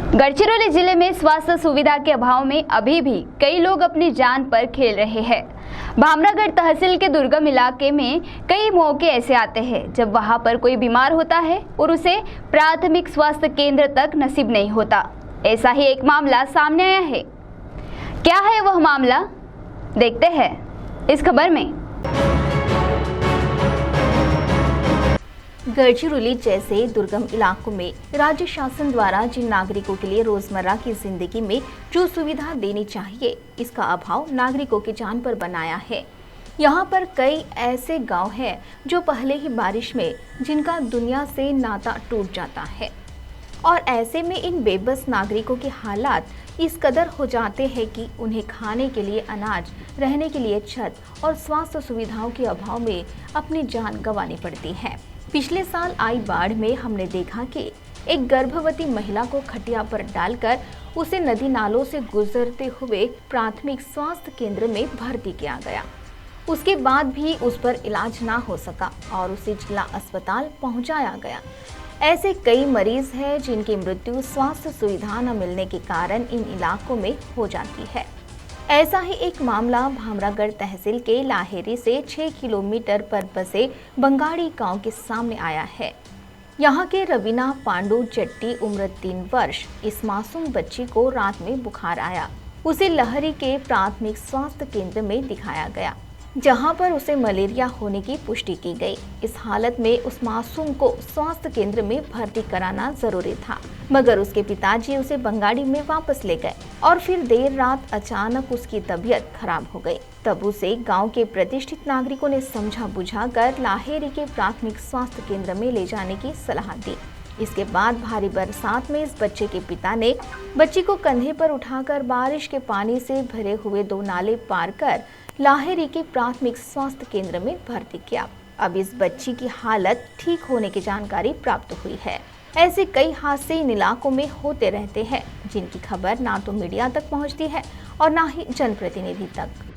गढ़चिरौली जिले में स्वास्थ्य सुविधा के अभाव में अभी भी कई लोग अपनी जान पर खेल रहे हैं। भामरागढ़ तहसील के दुर्गम इलाके में कई मौके ऐसे आते हैं जब वहां पर कोई बीमार होता है और उसे प्राथमिक स्वास्थ्य केंद्र तक नसीब नहीं होता। ऐसा ही एक मामला सामने आया है। क्या है वह मामला, देखते हैं इस खबर में। गढ़चिरौली जैसे दुर्गम इलाकों में राज्य शासन द्वारा जिन नागरिकों के लिए रोजमर्रा की जिंदगी में जो सुविधा देनी चाहिए, इसका अभाव नागरिकों की जान पर बनाया है। यहाँ पर कई ऐसे गांव हैं जो पहले ही बारिश में जिनका दुनिया से नाता टूट जाता है और ऐसे में इन बेबस नागरिकों के हालात इस कदर हो जाते हैं कि उन्हें खाने के लिए अनाज, रहने के लिए छत और स्वास्थ्य सुविधाओं के अभाव में अपनी जान गंवानी पड़ती है। पिछले साल आई बाढ़ में हमने देखा कि एक गर्भवती महिला को खटिया पर डालकर उसे नदी नालों से गुजरते हुए प्राथमिक स्वास्थ्य केंद्र में भर्ती किया गया। उसके बाद भी उस पर इलाज ना हो सका और उसे जिला अस्पताल पहुंचाया गया। ऐसे कई मरीज हैं जिनकी मृत्यु स्वास्थ्य सुविधा न मिलने के कारण इन इलाकों में हो जाती है। ऐसा ही एक मामला भामरागढ़ तहसील के लाहेरी से 6 किलोमीटर पर बसे बंगाड़ी गांव के सामने आया है। यहाँ के रवीना पांडु जट्टी उम्र 3 वर्ष इस मासूम बच्ची को रात में बुखार आया। उसे लहरी के प्राथमिक स्वास्थ्य केंद्र में दिखाया गया, जहां पर उसे मलेरिया होने की पुष्टि की गई। इस हालत में उस मासूम को स्वास्थ्य केंद्र में भर्ती कराना जरूरी था, मगर उसके पिताजी उसे बंगाड़ी में वापस ले गए और फिर देर रात अचानक उसकी तबीयत खराब हो गई। तब उसे गांव के प्रतिष्ठित नागरिकों ने समझा बुझाकर लाहेरी के प्राथमिक स्वास्थ्य केंद्र में ले जाने की सलाह दी। इसके बाद भारी बरसात में इस बच्चे के पिता ने बच्ची को कंधे पर उठाकर बारिश के पानी से भरे हुए 2 नाले पार कर लाहेरी के प्राथमिक स्वास्थ्य केंद्र में भर्ती किया। अब इस बच्ची की हालत ठीक होने की जानकारी प्राप्त हुई है। ऐसे कई हादसे इन इलाकों में होते रहते हैं, जिनकी खबर ना तो मीडिया तक पहुंचती है और ना ही जनप्रतिनिधि तक।